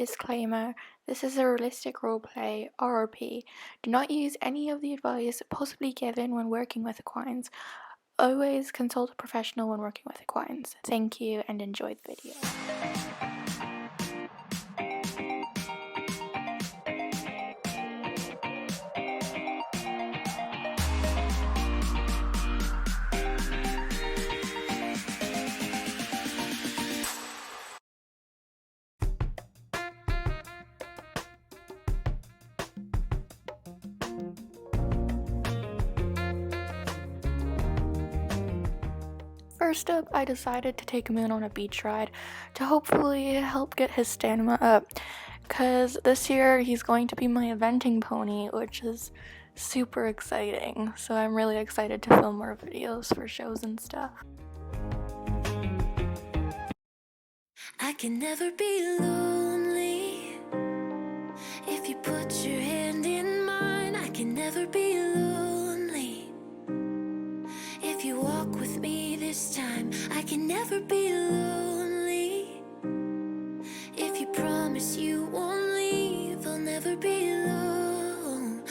Disclaimer: this is a realistic roleplay, RRP. Do not use any of the advice possibly given when working with equines. Always consult a professional when working with equines. Thank you and enjoy the video. First up, I decided to take him in on a beach ride to hopefully help get his stamina up, because this year he's going to be my eventing pony, which is super exciting. So I'm really excited to film more videos for shows and stuff. I can never be lonely if you put your hand in mine. I can never be lonely if you walk with me this time. I can never be lonely if you promise you won't leave. I'll never be lonely.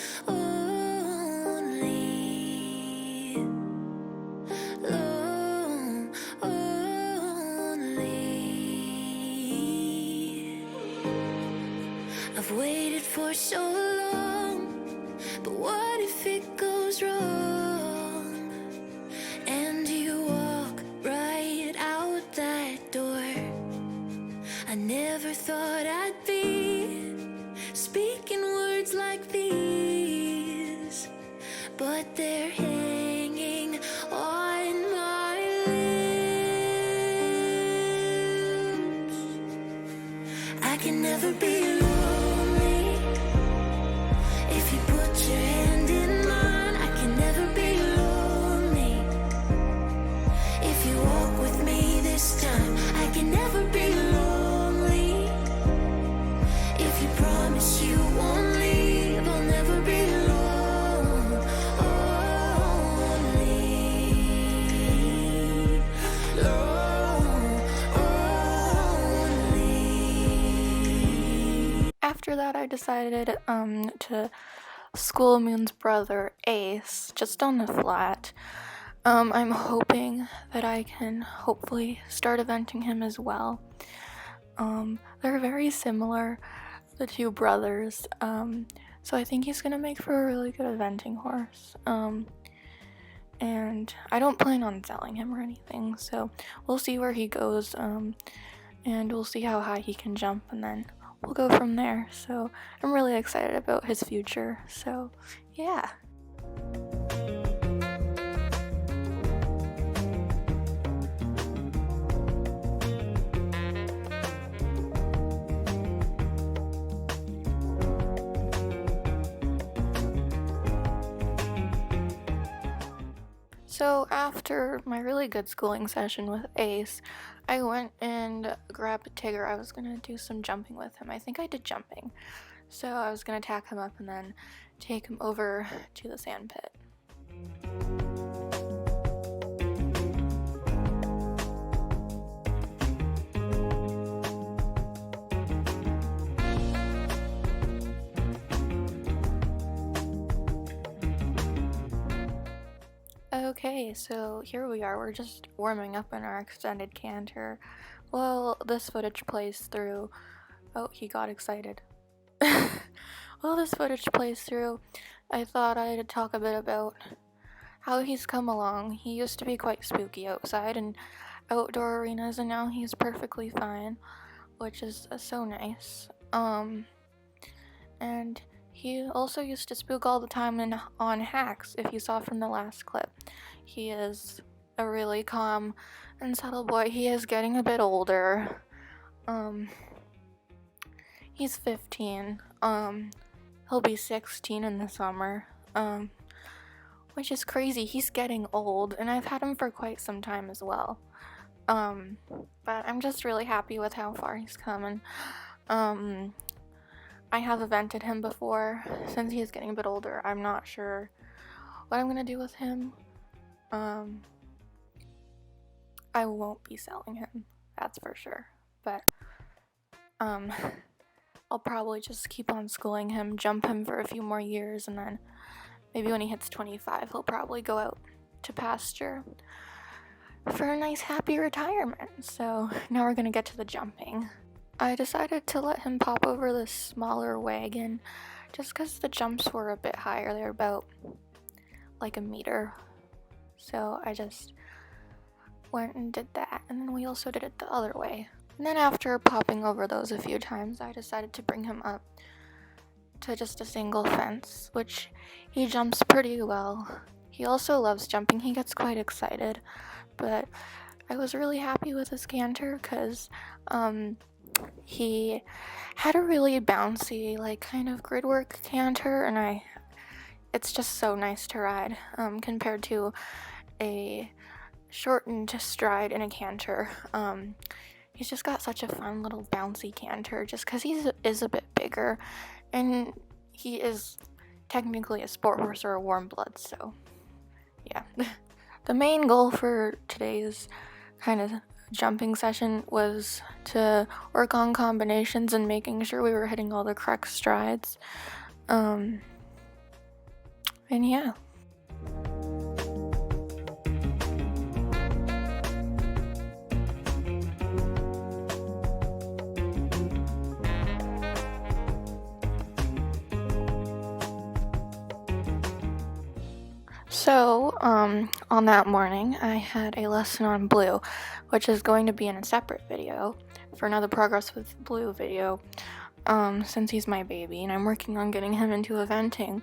I've waited for so long, but what if it goes wrong and you walk right out that door? I never thought I'd be speaking words like these, but they're hanging on my lips. I can never be alone if you put your hand in mine. I can never be lonely if you walk with me this time. I can never be lonely if you promise you won't leave. I'll never be lonely. After that, I decided to school Moon's brother, Ace, just on the flat. I'm hoping that I can hopefully start eventing him as well. They're very similar, the two brothers, so I think he's gonna make for a really good eventing horse. And I don't plan on selling him or anything, so we'll see where he goes, and we'll see how high he can jump, and then we'll go from there. So I'm really excited about his future, so yeah. So after my really good schooling session with Ace, I went and grabbed Tigger. I was gonna do some jumping with him. I think I did jumping. So I was gonna tack him up and then take him over to the sand pit. Okay, so here we are. We're just warming up in our extended canter. Well, this footage plays through. Oh, he got excited. While this footage plays through, I thought I'd talk a bit about how he's come along. He used to be quite spooky outside and outdoor arenas, and now he's perfectly fine, which is so nice. And he also used to spook all the time on hacks, if you saw from the last clip. He is a really calm and subtle boy. He is getting a bit older. He's 15. He'll be 16 in the summer. Which is crazy. He's getting old, and I've had him for quite some time as well. But I'm just really happy with how far he's come, and I have evented him before. Since he's getting a bit older, I'm not sure what I'm gonna do with him. I won't be selling him, that's for sure. But I'll probably just keep on schooling him, jump him for a few more years, and then maybe when he hits 25, he'll probably go out to pasture for a nice happy retirement. So now we're gonna get to the jumping. I decided to let him pop over this smaller wagon just because the jumps were a bit higher. They're about like a meter. So I just went and did that, and then we also did it the other way. And then after popping over those a few times, I decided to bring him up to just a single fence, which he jumps pretty well. He also loves jumping. He gets quite excited, but I was really happy with his canter because he had a really bouncy, like, kind of grid work canter, and it's just so nice to ride compared to a shortened stride in a canter. He's just got such a fun little bouncy canter just because he is a bit bigger, and he is technically a sport horse or a warm blood, so yeah. The main goal for today's kind of jumping session was to work on combinations and making sure we were hitting all the correct strides. And yeah. So, on that morning, I had a lesson on Blue, which is going to be in a separate video for another Progress with Blue video, since he's my baby, and I'm working on getting him into eventing.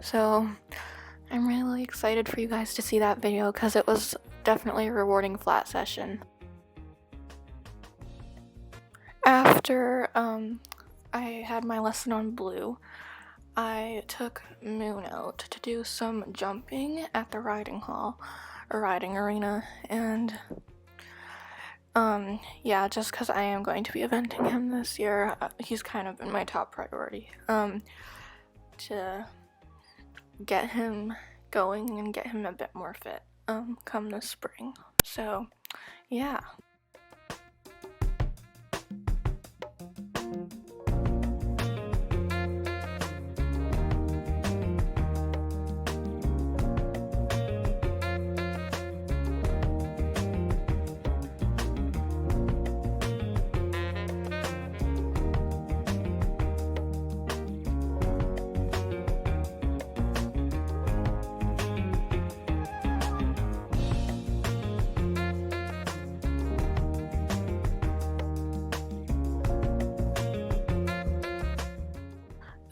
So I'm really excited for you guys to see that video, because it was definitely a rewarding flat session. After, I had my lesson on Blue, I took Moon out to do some jumping at the riding arena, and yeah, just because I am going to be eventing him this year, he's kind of been my top priority, to get him going and get him a bit more fit, come this spring. So, yeah.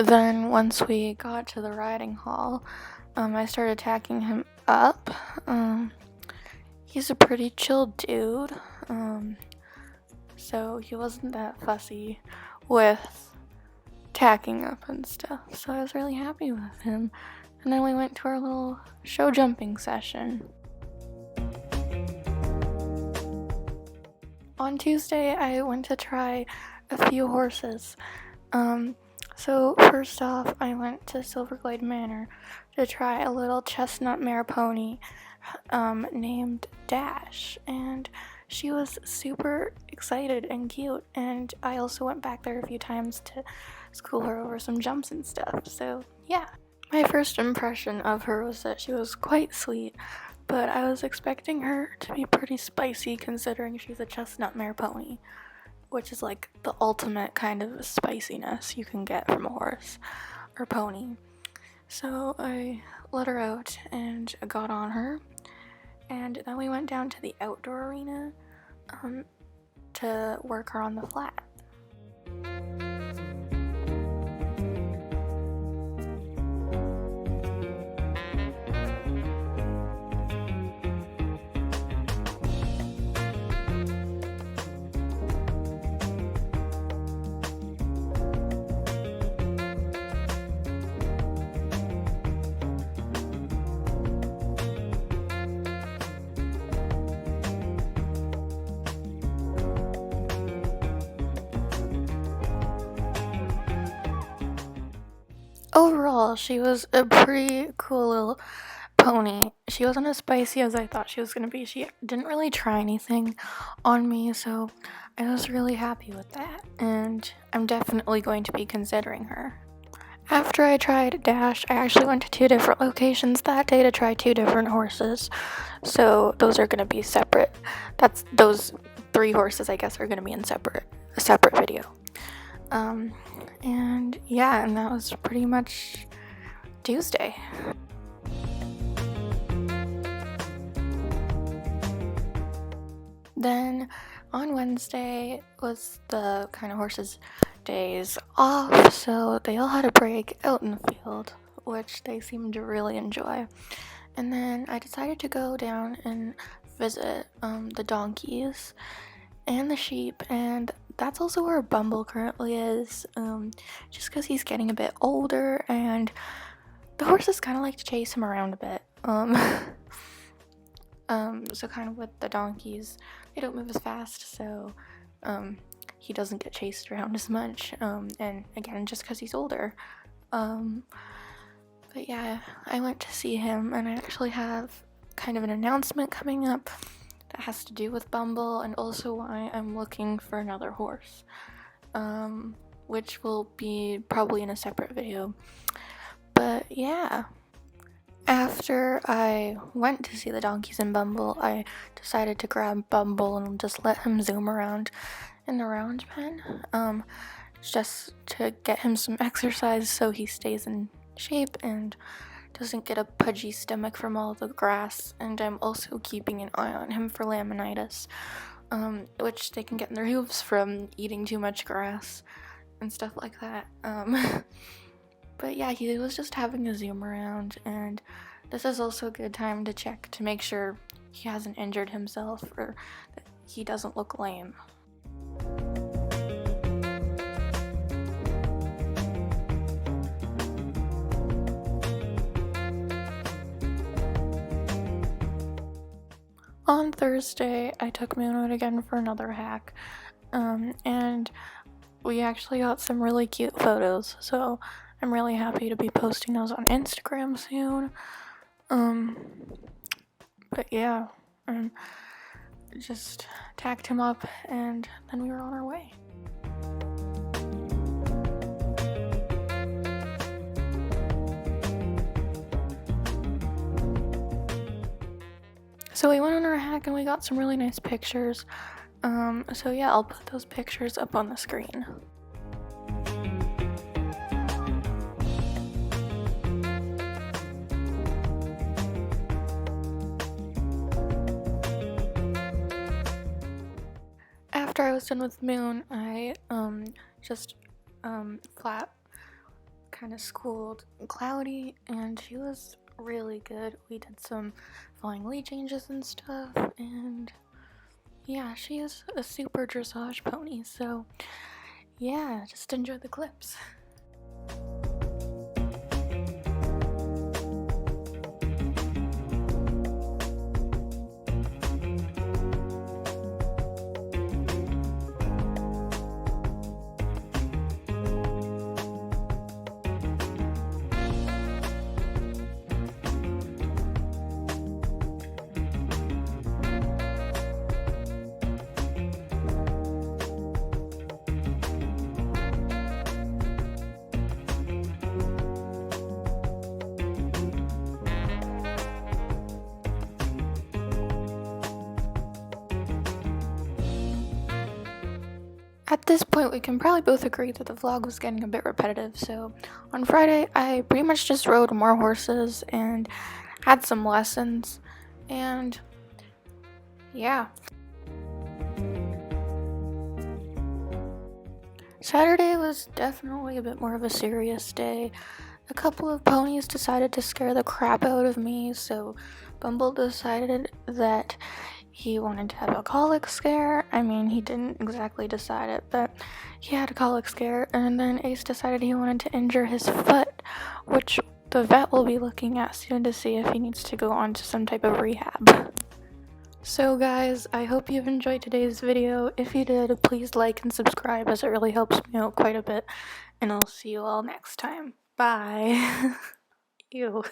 Then once we got to the riding hall, I started tacking him up. He's a pretty chill dude, so he wasn't that fussy with tacking up and stuff, so I was really happy with him. And then we went to our little show jumping session. On Tuesday, I went to try a few horses. So first off, I went to Silverglade Manor to try a little chestnut mare pony named Dash, and she was super excited and cute, and I also went back there a few times to school her over some jumps and stuff, so yeah. My first impression of her was that she was quite sweet, but I was expecting her to be pretty spicy considering she's a chestnut mare pony, which is like the ultimate kind of spiciness you can get from a horse or pony. So I let her out and got on her, and then we went down to the outdoor arena to work her on the flat. Overall, she was a pretty cool little pony. She wasn't as spicy as I thought she was gonna be. She didn't really try anything on me, so I was really happy with that, and I'm definitely going to be considering her. After I tried Dash, I actually went to 2 different locations that day to try 2 different horses. So those are going to be separate. Those 3 horses, I guess, are going to be in a separate video. And yeah, and that was pretty much Tuesday. Then on Wednesday was the kind of horses' days off, so they all had a break out in the field, which they seemed to really enjoy. And then I decided to go down and visit the donkeys and the sheep, and that's also where Bumble currently is, just because he's getting a bit older, and the horses kind of like to chase him around a bit. So kind of with the donkeys, they don't move as fast, so he doesn't get chased around as much, and again, just because he's older. But yeah, I went to see him, and I actually have kind of an announcement coming up that has to do with Bumble, and also why I'm looking for another horse, which will be probably in a separate video. But yeah, after I went to see the donkeys in Bumble, I decided to grab Bumble and just let him zoom around in the round pen, just to get him some exercise so he stays in shape and doesn't get a pudgy stomach from all the grass. And I'm also keeping an eye on him for laminitis, which they can get in their hooves from eating too much grass and stuff like that. But yeah, he was just having a zoom around, and this is also a good time to check to make sure he hasn't injured himself or that he doesn't look lame. On Thursday, I took Moon out again for another hack, and we actually got some really cute photos, so I'm really happy to be posting those on Instagram soon. But yeah, just tacked him up, and then we were on our way. So we went on our hack and we got some really nice pictures. So yeah, I'll put those pictures up on the screen. After I was done with Moon, I just flat kind of schooled Cloudy, and she was really good. We did some flying lead changes and stuff, and yeah, she is a super dressage pony, so yeah, just enjoy the clips. At this point, we can probably both agree that the vlog was getting a bit repetitive, so on Friday, I pretty much just rode more horses and had some lessons, and yeah. Saturday was definitely a bit more of a serious day. A couple of ponies decided to scare the crap out of me, so Bumble decided that he wanted to have a colic scare. I mean, he didn't exactly decide it, but he had a colic scare. And then Ace decided he wanted to injure his foot, which the vet will be looking at soon to see if he needs to go on to some type of rehab. So guys, I hope you've enjoyed today's video. If you did, please like and subscribe, as it really helps me out quite a bit. And I'll see you all next time. Bye. Ew.